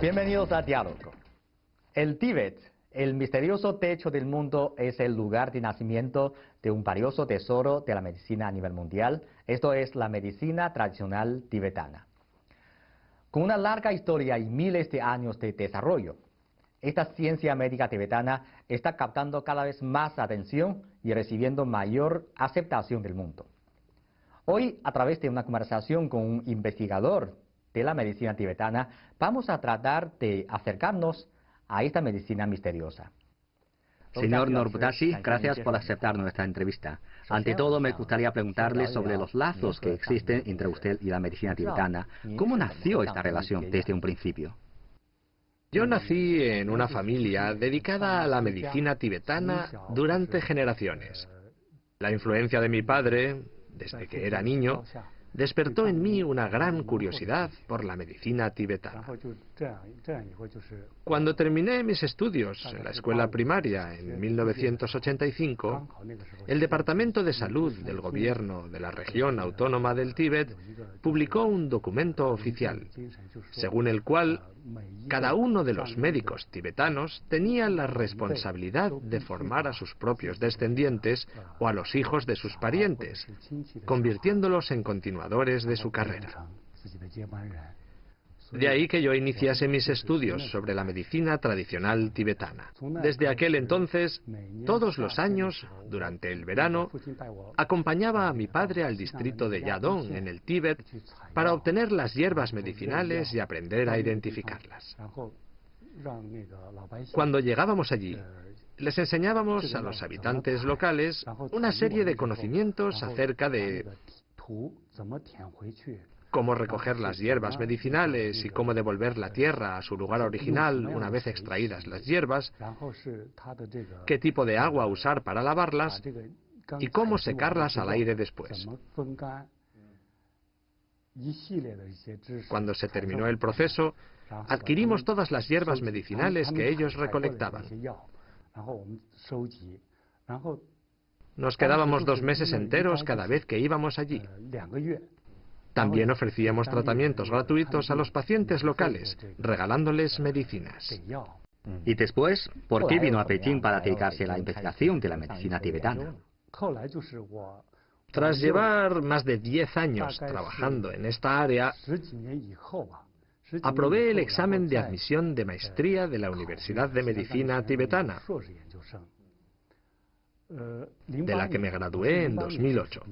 Bienvenidos a Diálogo. El Tíbet, el misterioso techo del mundo, es el lugar de nacimiento de un valioso tesoro de la medicina a nivel mundial. Esto es la medicina tradicional tibetana. Con una larga historia y miles de años de desarrollo, esta ciencia médica tibetana está captando cada vez más atención y recibiendo mayor aceptación del mundo. Hoy, a través de una conversación con un investigador de la medicina tibetana, vamos a tratar de acercarnos a esta medicina misteriosa. Señor Norbutashi, gracias por aceptar nuestra entrevista. Ante todo, me gustaría preguntarle sobre los lazos que existen entre usted y la medicina tibetana. ¿Cómo nació esta relación desde un principio? Yo nací en una familia dedicada a la medicina tibetana durante generaciones. La influencia de mi padre, desde que era niño, despertó en mí una gran curiosidad por la medicina tibetana. Cuando terminé mis estudios en la escuela primaria en 1985, el Departamento de Salud del Gobierno de la Región Autónoma del Tíbet publicó un documento oficial, según el cual cada uno de los médicos tibetanos tenía la responsabilidad de formar a sus propios descendientes o a los hijos de sus parientes, convirtiéndolos en continuadores de su carrera. De ahí que yo iniciase mis estudios sobre la medicina tradicional tibetana. Desde aquel entonces, todos los años, durante el verano, acompañaba a mi padre al distrito de Yadong, en el Tíbet, para obtener las hierbas medicinales y aprender a identificarlas. Cuando llegábamos allí, les enseñábamos a los habitantes locales una serie de conocimientos acerca de cómo recoger las hierbas medicinales y cómo devolver la tierra a su lugar original una vez extraídas las hierbas, qué tipo de agua usar para lavarlas y cómo secarlas al aire después. Cuando se terminó el proceso, adquirimos todas las hierbas medicinales que ellos recolectaban. Nos quedábamos 2 meses enteros cada vez que íbamos allí. También ofrecíamos tratamientos gratuitos a los pacientes locales, regalándoles medicinas. Y después, ¿por qué vino a Pekín para dedicarse a la investigación de la medicina tibetana? Tras llevar más de 10 años trabajando en esta área, aprobé el examen de admisión de maestría de la Universidad de Medicina Tibetana, de la que me gradué en 2008.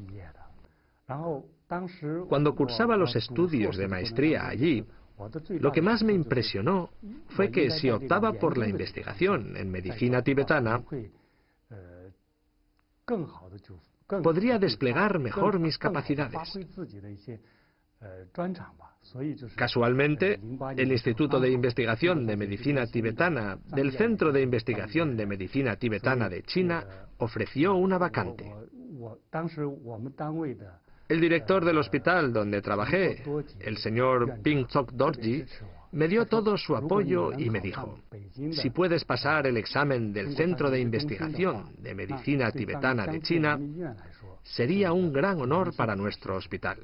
Cuando cursaba los estudios de maestría allí, lo que más me impresionó fue que si optaba por la investigación en medicina tibetana, podría desplegar mejor mis capacidades. Casualmente, el Instituto de Investigación de Medicina Tibetana del Centro de Investigación de Medicina Tibetana de China ofreció una vacante. El director del hospital donde trabajé, el señor Pingtok Dorji, me dio todo su apoyo y me dijo: si puedes pasar el examen del Centro de Investigación de Medicina Tibetana de China, sería un gran honor para nuestro hospital.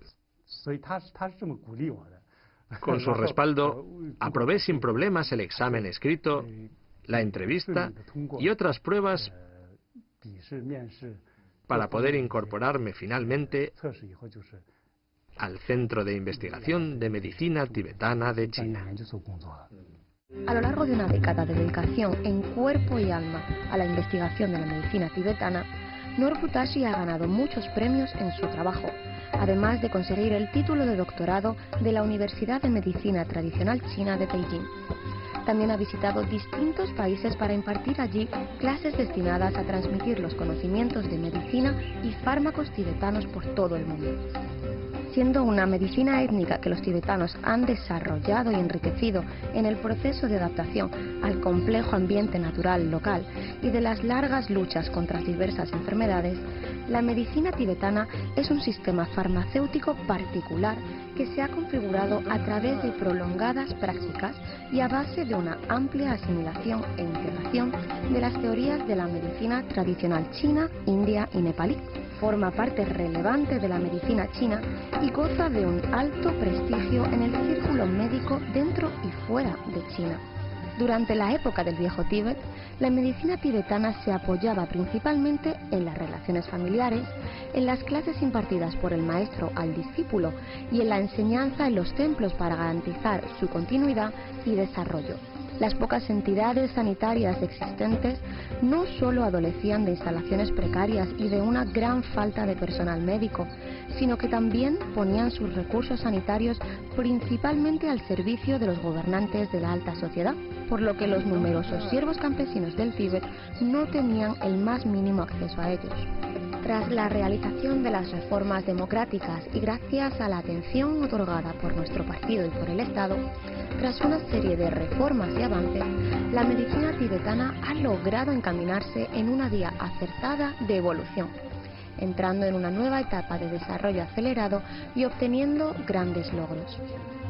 Con su respaldo, aprobé sin problemas el examen escrito, la entrevista y otras pruebas para poder incorporarme finalmente al Centro de Investigación de Medicina Tibetana de China. A lo largo de una década de dedicación en cuerpo y alma a la investigación de la medicina tibetana, Norbutashi ha ganado muchos premios en su trabajo, además de conseguir el título de doctorado de la Universidad de Medicina Tradicional China de Beijing. También ha visitado distintos países para impartir allí clases destinadas a transmitir los conocimientos de medicina y fármacos tibetanos por todo el mundo. Siendo una medicina étnica que los tibetanos han desarrollado y enriquecido en el proceso de adaptación al complejo ambiente natural local y de las largas luchas contra diversas enfermedades, la medicina tibetana es un sistema farmacéutico particular que se ha configurado a través de prolongadas prácticas y a base de una amplia asimilación e integración de las teorías de la medicina tradicional china, india y nepalí, forma parte relevante de la medicina china y goza de un alto prestigio en el círculo médico dentro y fuera de China. Durante la época del Viejo Tíbet, la medicina tibetana se apoyaba principalmente en las relaciones familiares, en las clases impartidas por el maestro al discípulo y en la enseñanza en los templos para garantizar su continuidad y desarrollo. Las pocas entidades sanitarias existentes no solo adolecían de instalaciones precarias y de una gran falta de personal médico, sino que también ponían sus recursos sanitarios principalmente al servicio de los gobernantes de la alta sociedad, por lo que los numerosos siervos campesinos del Tíbet no tenían el más mínimo acceso a ellos. Tras la realización de las reformas democráticas y gracias a la atención otorgada por nuestro partido y por el Estado, tras una serie de reformas y avances, la medicina tibetana ha logrado encaminarse en una vía acertada de evolución, entrando en una nueva etapa de desarrollo acelerado y obteniendo grandes logros.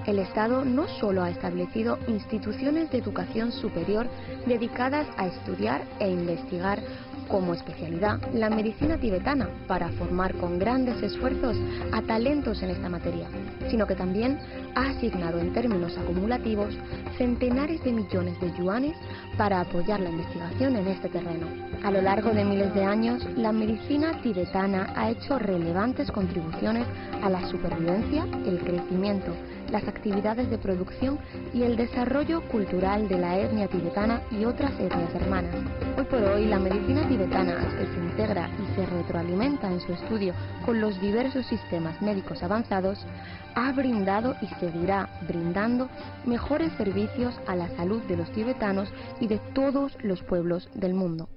El Estado no solo ha establecido instituciones de educación superior dedicadas a estudiar e investigar como especialidad la medicina tibetana para formar con grandes esfuerzos a talentos en esta materia, sino que también ha asignado en términos acumulativos centenares de millones de yuanes para apoyar la investigación en este terreno. A lo largo de miles de años, la medicina tibetana ha hecho relevantes contribuciones a la supervivencia, el crecimiento, las actividades de producción y el desarrollo cultural de la etnia tibetana y otras etnias hermanas. Hoy por hoy, la medicina tibetana, que se integra y se retroalimenta en su estudio con los diversos sistemas médicos avanzados, ha brindado y seguirá brindando mejores servicios a la salud de los tibetanos y de todos los pueblos del mundo.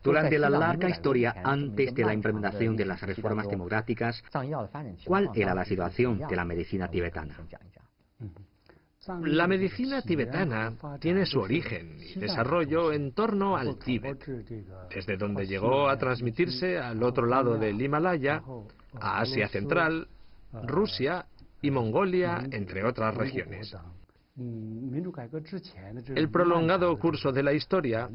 Durante la larga historia antes de la implementación de las reformas democráticas, ¿cuál era la situación de la medicina tibetana? La medicina tibetana tiene su origen y desarrollo en torno al Tíbet, desde donde llegó a transmitirse al otro lado del Himalaya, a Asia Central, Rusia y Mongolia, entre otras regiones. El prolongado curso de la historia,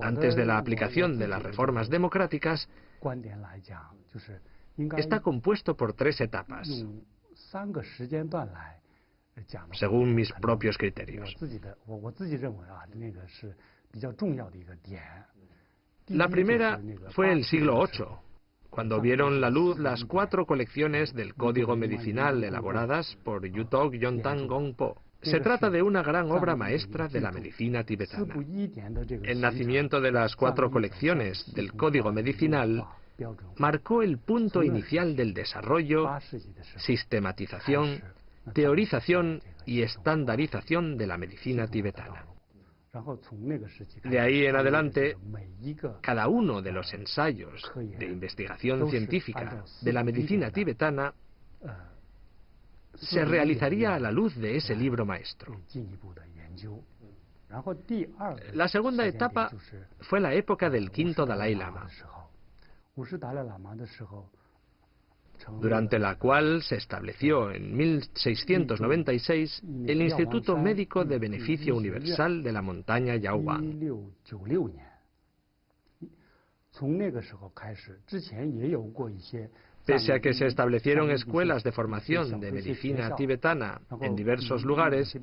antes de la aplicación de las reformas democráticas, está compuesto por 3 etapas, según mis propios criterios. La primera fue el siglo VIII, cuando vieron la luz las 4 colecciones del Código Medicinal elaboradas por Yutok Yontan Gongpo. Se trata de una gran obra maestra de la medicina tibetana. El nacimiento de las 4 colecciones del Código Medicinal marcó el punto inicial del desarrollo, sistematización, teorización y estandarización de la medicina tibetana. De ahí en adelante, cada uno de los ensayos de investigación científica de la medicina tibetana se realizaría a la luz de ese libro maestro. La segunda etapa fue la época del quinto Dalai Lama, durante la cual se estableció en 1696 el Instituto Médico de Beneficio Universal de la montaña Yaoguang. Pese a que se establecieron escuelas de formación de medicina tibetana en diversos lugares,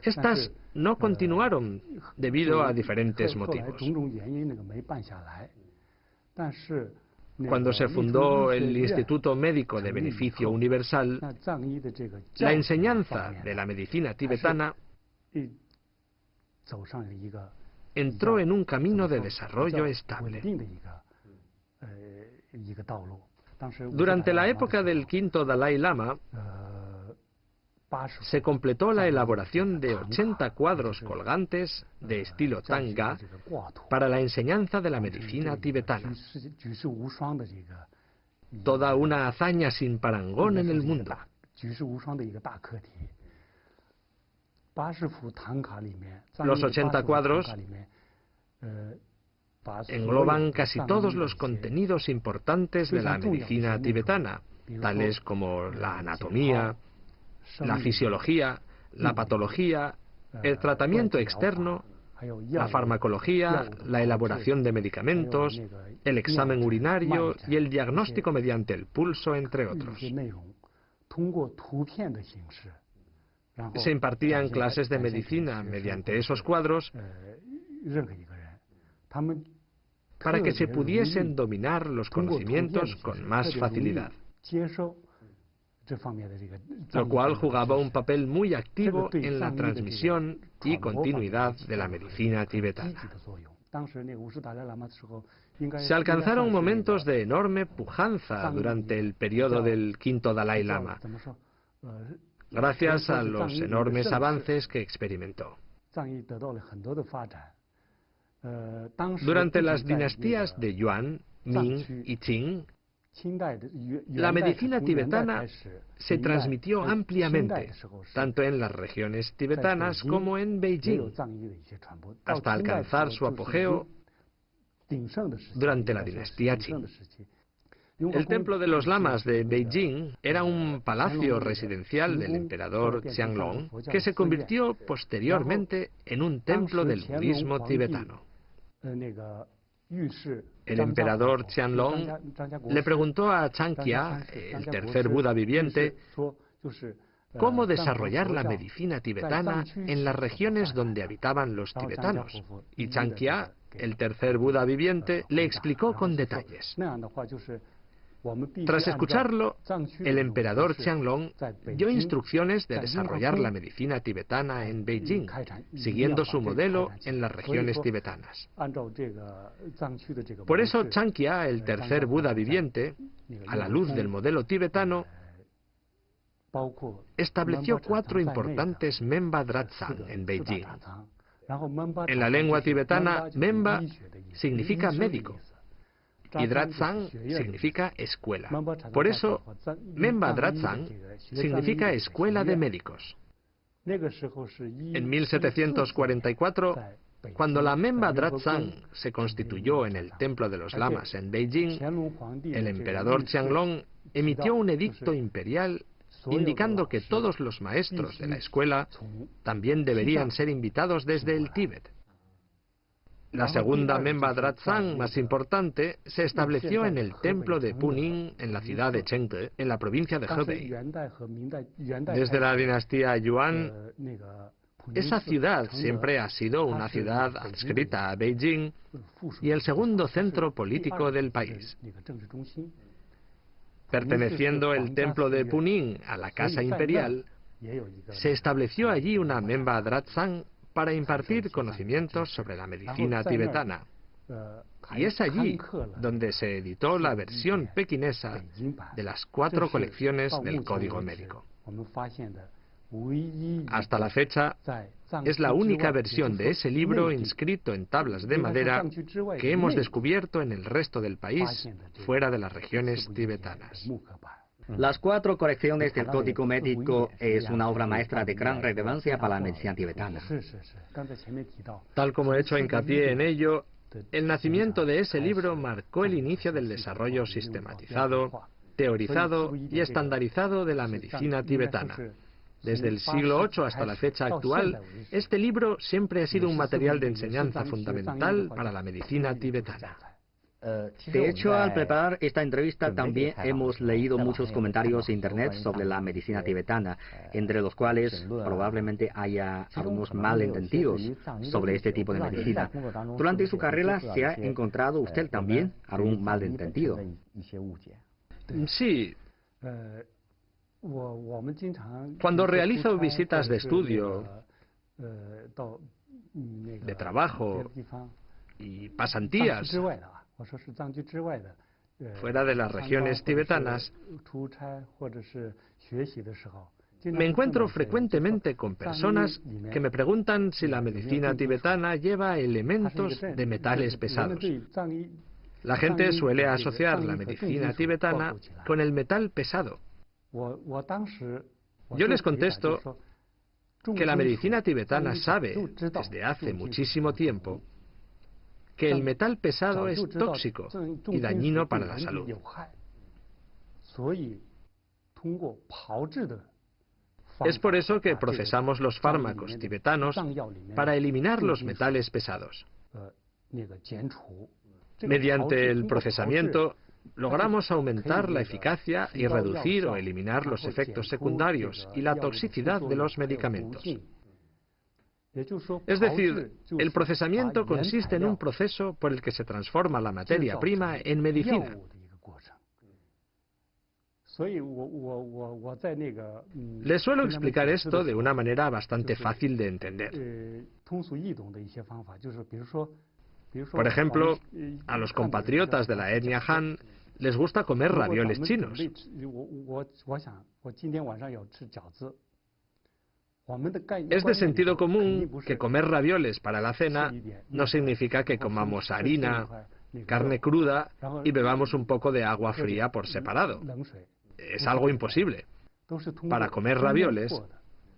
estas no continuaron debido a diferentes motivos. Cuando se fundó el Instituto Médico de Beneficio Universal, la enseñanza de la medicina tibetana entró en un camino de desarrollo estable. Durante la época del quinto Dalai Lama, se completó la elaboración de 80 cuadros colgantes de estilo Tanga para la enseñanza de la medicina tibetana. Toda una hazaña sin parangón en el mundo. Los 80 cuadros engloban casi todos los contenidos importantes de la medicina tibetana, tales como la anatomía, la fisiología, la patología, el tratamiento externo, la farmacología, la elaboración de medicamentos, el examen urinario y el diagnóstico mediante el pulso, entre otros. Se impartían clases de medicina mediante esos cuadros para que se pudiesen dominar los conocimientos con más facilidad, lo cual jugaba un papel muy activo en la transmisión y continuidad de la medicina tibetana. Se alcanzaron momentos de enorme pujanza durante el periodo del quinto Dalai Lama, gracias a los enormes avances que experimentó. Durante las dinastías de Yuan, Ming y Qing, la medicina tibetana se transmitió ampliamente, tanto en las regiones tibetanas como en Beijing, hasta alcanzar su apogeo durante la dinastía Qing. El templo de los lamas de Beijing era un palacio residencial del emperador Qianlong, que se convirtió posteriormente en un templo del budismo tibetano. El emperador Qianlong le preguntó a Chanakya, el tercer Buda viviente, cómo desarrollar la medicina tibetana en las regiones donde habitaban los tibetanos. Y Chanakya, el tercer Buda viviente, le explicó con detalles. Tras escucharlo, el emperador Qianlong dio instrucciones de desarrollar la medicina tibetana en Beijing, siguiendo su modelo en las regiones tibetanas. Por eso Chanakya, el tercer Buda viviente, a la luz del modelo tibetano, estableció 4 importantes Memba Dratsang en Beijing. En la lengua tibetana, Memba significa médico y Dratsang significa escuela. Por eso, Memba Dratsang significa escuela de médicos. En 1744, cuando la Memba Dratsang se constituyó en el Templo de los Lamas en Beijing, el emperador Qianlong emitió un edicto imperial indicando que todos los maestros de la escuela también deberían ser invitados desde el Tíbet. La segunda Memba Dratsang más importante se estableció en el templo de Puning, en la ciudad de Chengde, en la provincia de Hebei. Desde la dinastía Yuan, esa ciudad siempre ha sido una ciudad adscrita a Beijing y el segundo centro político del país. Perteneciendo el templo de Puning a la Casa Imperial, se estableció allí una Memba Dratsang para impartir conocimientos sobre la medicina tibetana. Y es allí donde se editó la versión pequinesa de las 4 colecciones del Código Médico. Hasta la fecha, es la única versión de ese libro inscrito en tablas de madera que hemos descubierto en el resto del país, fuera de las regiones tibetanas. Las 4 colecciones del Código Médico es una obra maestra de gran relevancia para la medicina tibetana. Tal como he hecho hincapié en ello, el nacimiento de ese libro marcó el inicio del desarrollo sistematizado, teorizado y estandarizado de la medicina tibetana. Desde el siglo VIII hasta la fecha actual, este libro siempre ha sido un material de enseñanza fundamental para la medicina tibetana. De hecho, al preparar esta entrevista también hemos leído muchos comentarios en Internet sobre la medicina tibetana, entre los cuales probablemente haya algunos malentendidos sobre este tipo de medicina. Durante su carrera, ¿se ha encontrado usted también algún malentendido? Sí. Cuando realizo visitas de estudio, de trabajo y pasantías fuera de las regiones tibetanas, me encuentro frecuentemente con personas que me preguntan si la medicina tibetana lleva elementos de metales pesados. La gente suele asociar la medicina tibetana con el metal pesado. Yo les contesto que la medicina tibetana sabe, desde hace muchísimo tiempo, que el metal pesado es tóxico y dañino para la salud. Es por eso que procesamos los fármacos tibetanos para eliminar los metales pesados. Mediante el procesamiento, logramos aumentar la eficacia y reducir o eliminar los efectos secundarios y la toxicidad de los medicamentos. Es decir, el procesamiento consiste en un proceso por el que se transforma la materia prima en medicina. Les suelo explicar esto de una manera bastante fácil de entender. Por ejemplo, a los compatriotas de la etnia Han les gusta comer ravioles chinos. Es de sentido común que comer ravioles para la cena no significa que comamos harina, carne cruda y bebamos un poco de agua fría por separado. Es algo imposible. Para comer ravioles,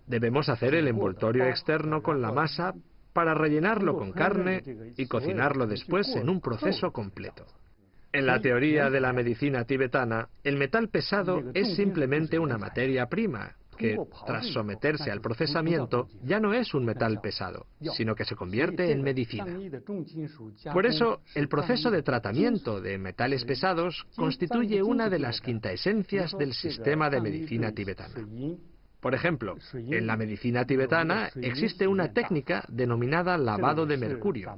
debemos hacer el envoltorio externo con la masa para rellenarlo con carne y cocinarlo después en un proceso completo. En la teoría de la medicina tibetana, el metal pesado es simplemente una materia prima que, tras someterse al procesamiento, ya no es un metal pesado, sino que se convierte en medicina. Por eso, el proceso de tratamiento de metales pesados constituye una de las quintaesencias del sistema de medicina tibetana. Por ejemplo, en la medicina tibetana existe una técnica denominada lavado de mercurio.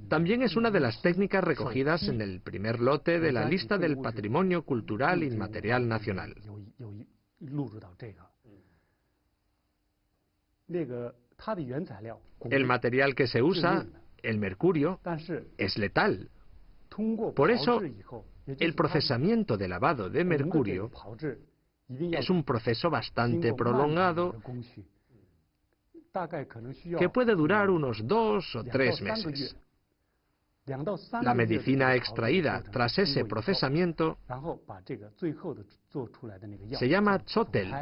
También es una de las técnicas recogidas en el primer lote de la lista del Patrimonio Cultural Inmaterial Nacional. El material que se usa, el mercurio, es letal. Por eso, el procesamiento de lavado de mercurio es un proceso bastante prolongado que puede durar unos 2 o 3 meses. La medicina extraída tras ese procesamiento se llama tzotel,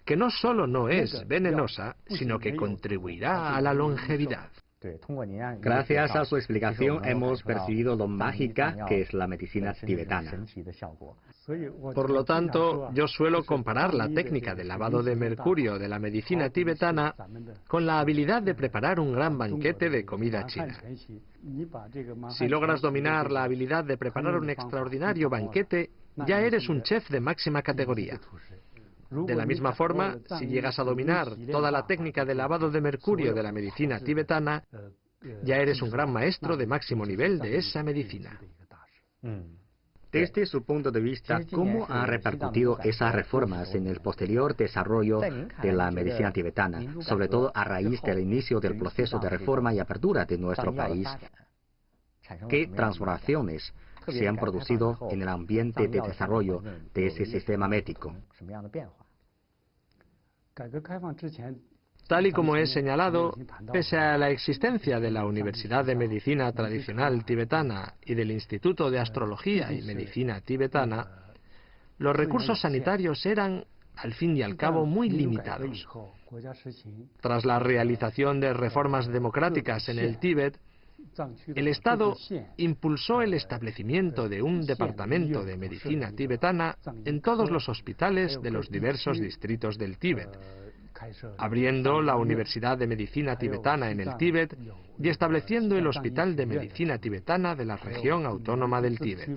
que no solo no es venenosa, sino que contribuirá a la longevidad. Gracias a su explicación hemos percibido lo mágica que es la medicina tibetana. Por lo tanto, yo suelo comparar la técnica de lavado de mercurio de la medicina tibetana con la habilidad de preparar un gran banquete de comida china. Si logras dominar la habilidad de preparar un extraordinario banquete, ya eres un chef de máxima categoría. De la misma forma, si llegas a dominar toda la técnica de lavado de mercurio de la medicina tibetana, ya eres un gran maestro de máximo nivel de esa medicina. Desde su punto de vista, ¿cómo han repercutido esas reformas en el posterior desarrollo de la medicina tibetana, sobre todo a raíz del inicio del proceso de reforma y apertura de nuestro país? ¿Qué transformaciones se han producido en el ambiente de desarrollo de ese sistema médico? Tal y como he señalado, pese a la existencia de la Universidad de Medicina Tradicional Tibetana y del Instituto de Astrología y Medicina Tibetana, los recursos sanitarios eran, al fin y al cabo, muy limitados. Tras la realización de reformas democráticas en el Tíbet, el Estado impulsó el establecimiento de un departamento de medicina tibetana en todos los hospitales de los diversos distritos del Tíbet, abriendo la Universidad de Medicina Tibetana en el Tíbet y estableciendo el Hospital de Medicina Tibetana de la región autónoma del Tíbet.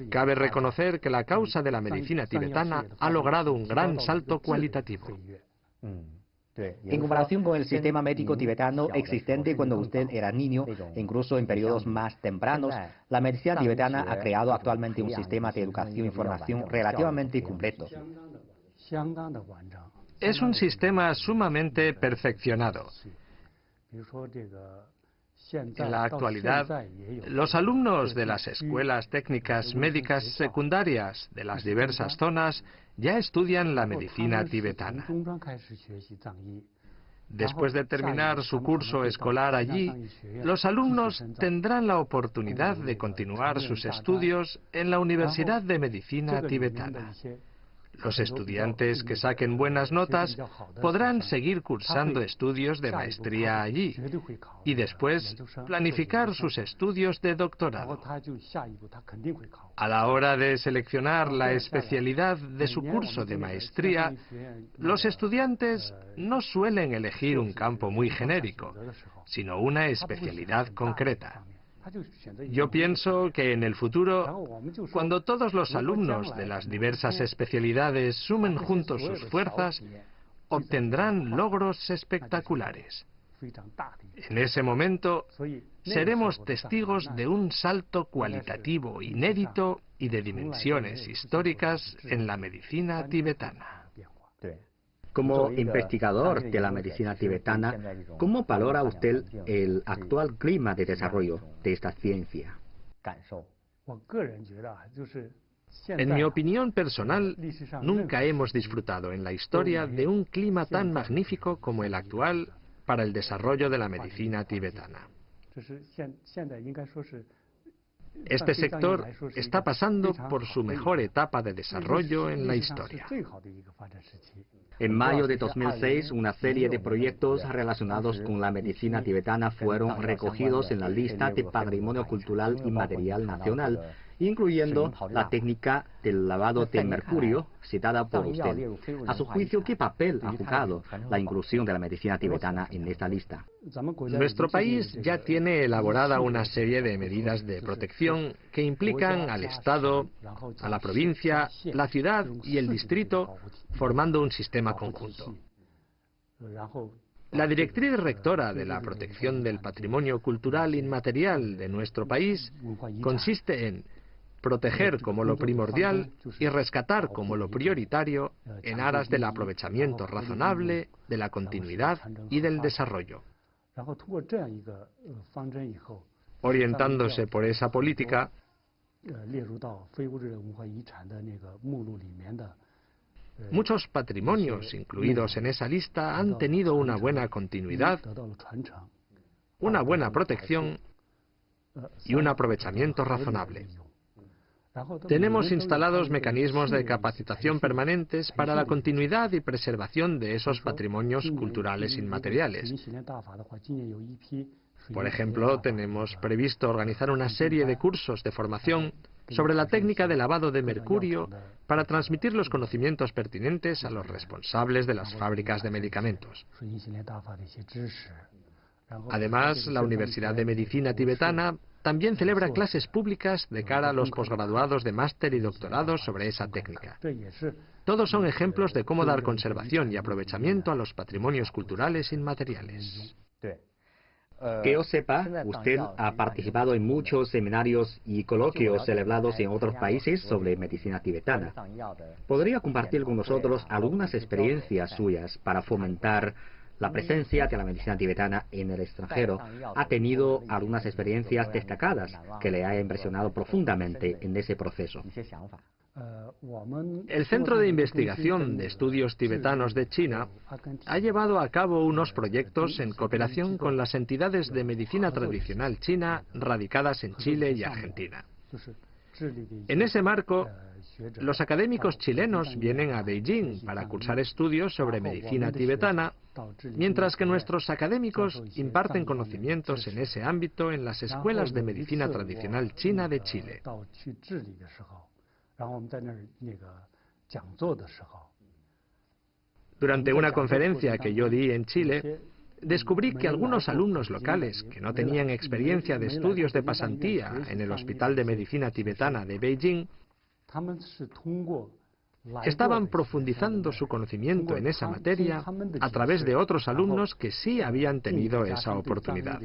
Cabe reconocer que la causa de la medicina tibetana ha logrado un gran salto cualitativo. En comparación con el sistema médico tibetano existente cuando usted era niño, incluso en periodos más tempranos, la medicina tibetana ha creado actualmente un sistema de educación y formación relativamente completo. Es un sistema sumamente perfeccionado. En la actualidad, los alumnos de las escuelas técnicas médicas secundarias de las diversas zonas ya estudian la medicina tibetana. Después de terminar su curso escolar allí, los alumnos tendrán la oportunidad de continuar sus estudios en la Universidad de Medicina Tibetana. Los estudiantes que saquen buenas notas podrán seguir cursando estudios de maestría allí y después planificar sus estudios de doctorado. A la hora de seleccionar la especialidad de su curso de maestría, los estudiantes no suelen elegir un campo muy genérico, sino una especialidad concreta. Yo pienso que en el futuro, cuando todos los alumnos de las diversas especialidades sumen juntos sus fuerzas, obtendrán logros espectaculares. En ese momento, seremos testigos de un salto cualitativo inédito y de dimensiones históricas en la medicina tibetana. Como investigador de la medicina tibetana, ¿cómo valora usted el actual clima de desarrollo de esta ciencia? En mi opinión personal, nunca hemos disfrutado en la historia de un clima tan magnífico como el actual para el desarrollo de la medicina tibetana. Este sector está pasando por su mejor etapa de desarrollo en la historia. En mayo de 2006, una serie de proyectos relacionados con la medicina tibetana fueron recogidos en la lista de Patrimonio Cultural Inmaterial Nacional, incluyendo la técnica del lavado de mercurio citada por usted. A su juicio, ¿qué papel ha jugado la inclusión de la medicina tibetana en esta lista? Nuestro país ya tiene elaborada una serie de medidas de protección que implican al Estado, a la provincia, la ciudad y el distrito, formando un sistema conjunto. La directriz rectora de la protección del patrimonio cultural inmaterial de nuestro país consiste en proteger como lo primordial y rescatar como lo prioritario en aras del aprovechamiento razonable, de la continuidad y del desarrollo. Orientándose por esa política, muchos patrimonios incluidos en esa lista han tenido una buena continuidad, una buena protección y un aprovechamiento razonable. Tenemos instalados mecanismos de capacitación permanentes para la continuidad y preservación de esos patrimonios culturales inmateriales. Por ejemplo, tenemos previsto organizar una serie de cursos de formación sobre la técnica de lavado de mercurio para transmitir los conocimientos pertinentes a los responsables de las fábricas de medicamentos. Además, la Universidad de Medicina Tibetana también celebra clases públicas de cara a los posgraduados de máster y doctorados sobre esa técnica. Todos son ejemplos de cómo dar conservación y aprovechamiento a los patrimonios culturales inmateriales. Que yo sepa, usted ha participado en muchos seminarios y coloquios celebrados en otros países sobre medicina tibetana. ¿Podría compartir con nosotros algunas experiencias suyas para fomentar la presencia de la medicina tibetana en el extranjero? ¿Ha tenido algunas experiencias destacadas que le haya impresionado profundamente en ese proceso? El Centro de Investigación de Estudios Tibetanos de China ha llevado a cabo unos proyectos en cooperación con las entidades de medicina tradicional china radicadas en Chile y Argentina. En ese marco, los académicos chilenos vienen a Beijing para cursar estudios sobre medicina tibetana, mientras que nuestros académicos imparten conocimientos en ese ámbito en las escuelas de medicina tradicional china de Chile. Durante una conferencia que yo di en Chile, descubrí que algunos alumnos locales que no tenían experiencia de estudios de pasantía en el Hospital de Medicina Tibetana de Beijing estaban profundizando su conocimiento en esa materia a través de otros alumnos que sí habían tenido esa oportunidad.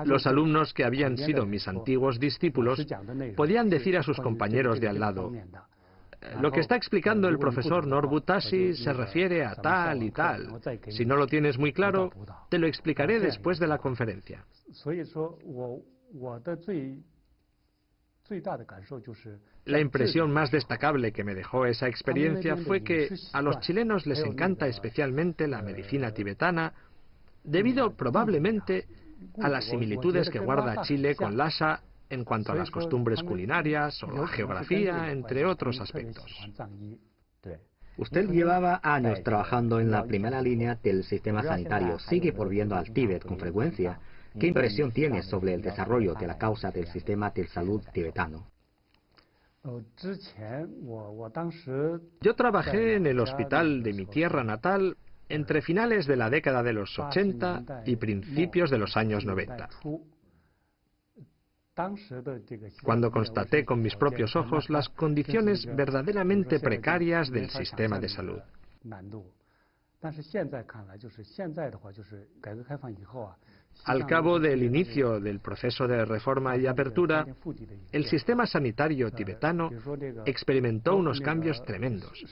Los alumnos que habían sido mis antiguos discípulos podían decir a sus compañeros de al lado: lo que está explicando el profesor Norbutashi se refiere a tal y tal. Si no lo tienes muy claro, te lo explicaré después de la conferencia. La impresión más destacable que me dejó esa experiencia fue que a los chilenos les encanta especialmente la medicina tibetana, debido probablemente a las similitudes que guarda Chile con Lhasa en cuanto a las costumbres culinarias o la geografía, entre otros aspectos. Usted llevaba años trabajando en la primera línea del sistema sanitario. ¿Sigue volviendo al Tíbet con frecuencia? ¿Qué impresión tiene sobre el desarrollo de la causa del sistema de salud tibetano? Yo trabajé en el hospital de mi tierra natal entre finales de la década de los 80 y principios de los años 90. Cuando constaté con mis propios ojos las condiciones verdaderamente precarias del sistema de salud. Al cabo del inicio del proceso de reforma y apertura, el sistema sanitario tibetano experimentó unos cambios tremendos,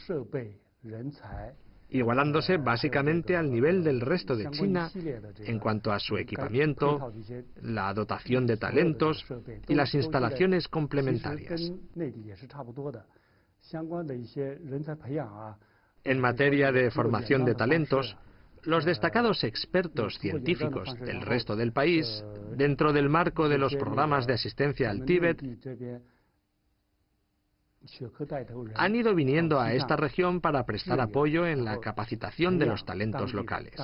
igualándose básicamente al nivel del resto de China en cuanto a su equipamiento, la dotación de talentos y las instalaciones complementarias. En materia de formación de talentos, los destacados expertos científicos del resto del país, dentro del marco de los programas de asistencia al Tíbet, han ido viniendo a esta región para prestar apoyo en la capacitación de los talentos locales.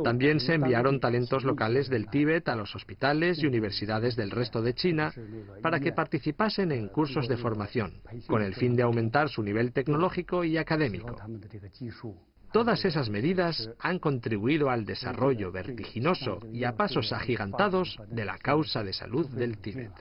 También se enviaron talentos locales del Tíbet a los hospitales y universidades del resto de China para que participasen en cursos de formación, con el fin de aumentar su nivel tecnológico y académico. Todas esas medidas han contribuido al desarrollo vertiginoso y a pasos agigantados de la causa de salud del Tíbet.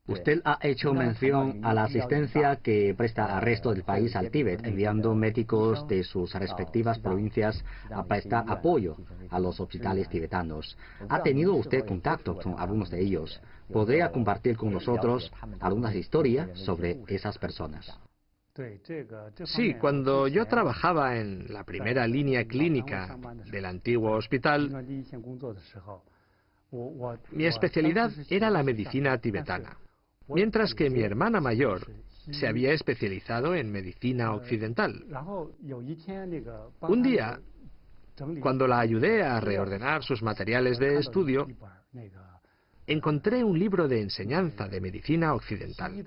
Usted ha hecho mención a la asistencia que presta al resto del país al Tíbet, enviando médicos de sus respectivas provincias a prestar apoyo a los hospitales tibetanos. ¿Ha tenido usted contacto con algunos de ellos? ¿Podría compartir con nosotros algunas historias sobre esas personas? Sí, cuando yo trabajaba en la primera línea clínica del antiguo hospital, mi especialidad era la medicina tibetana, mientras que mi hermana mayor se había especializado en medicina occidental. Un día, cuando la ayudé a reordenar sus materiales de estudio, encontré un libro de enseñanza de medicina occidental.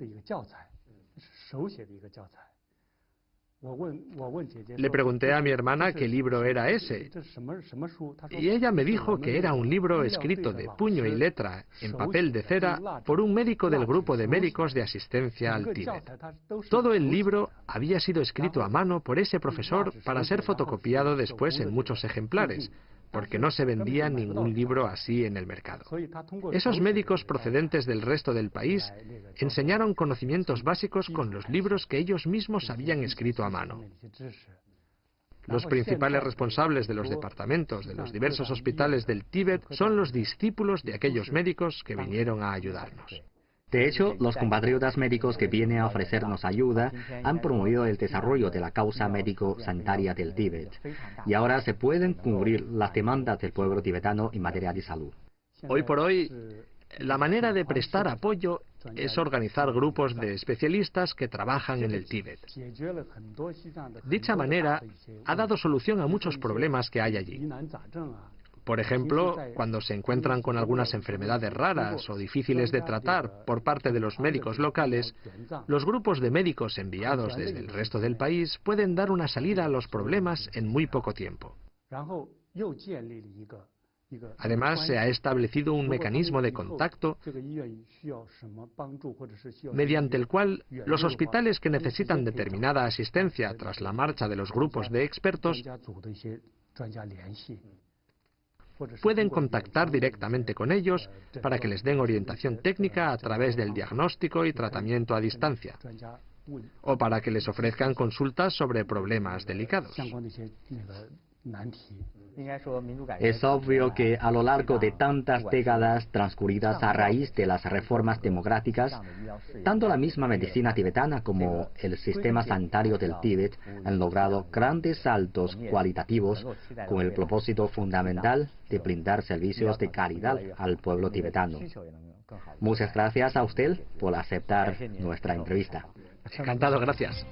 Le pregunté a mi hermana qué libro era ese, y ella me dijo que era un libro escrito de puño y letra en papel de cera por un médico del grupo de médicos de asistencia al Tíbet. Todo el libro había sido escrito a mano por ese profesor para ser fotocopiado después en muchos ejemplares, porque no se vendía ningún libro así en el mercado. Esos médicos procedentes del resto del país enseñaron conocimientos básicos con los libros que ellos mismos habían escrito a mano. Los principales responsables de los departamentos de los diversos hospitales del Tíbet son los discípulos de aquellos médicos que vinieron a ayudarnos. De hecho, los compatriotas médicos que vienen a ofrecernos ayuda han promovido el desarrollo de la causa médico-sanitaria del Tíbet, y ahora se pueden cubrir las demandas del pueblo tibetano en materia de salud. Hoy por hoy, la manera de prestar apoyo es organizar grupos de especialistas que trabajan en el Tíbet. Dicha manera ha dado solución a muchos problemas que hay allí. Por ejemplo, cuando se encuentran con algunas enfermedades raras o difíciles de tratar por parte de los médicos locales, los grupos de médicos enviados desde el resto del país pueden dar una salida a los problemas en muy poco tiempo. Además, se ha establecido un mecanismo de contacto mediante el cual los hospitales que necesitan determinada asistencia tras la marcha de los grupos de expertos pueden contactar directamente con ellos para que les den orientación técnica a través del diagnóstico y tratamiento a distancia, o para que les ofrezcan consultas sobre problemas delicados. Es obvio que a lo largo de tantas décadas transcurridas a raíz de las reformas democráticas, tanto la misma medicina tibetana como el sistema sanitario del Tíbet han logrado grandes saltos cualitativos con el propósito fundamental de brindar servicios de calidad al pueblo tibetano. Muchas gracias a usted por aceptar nuestra entrevista. Encantado, gracias.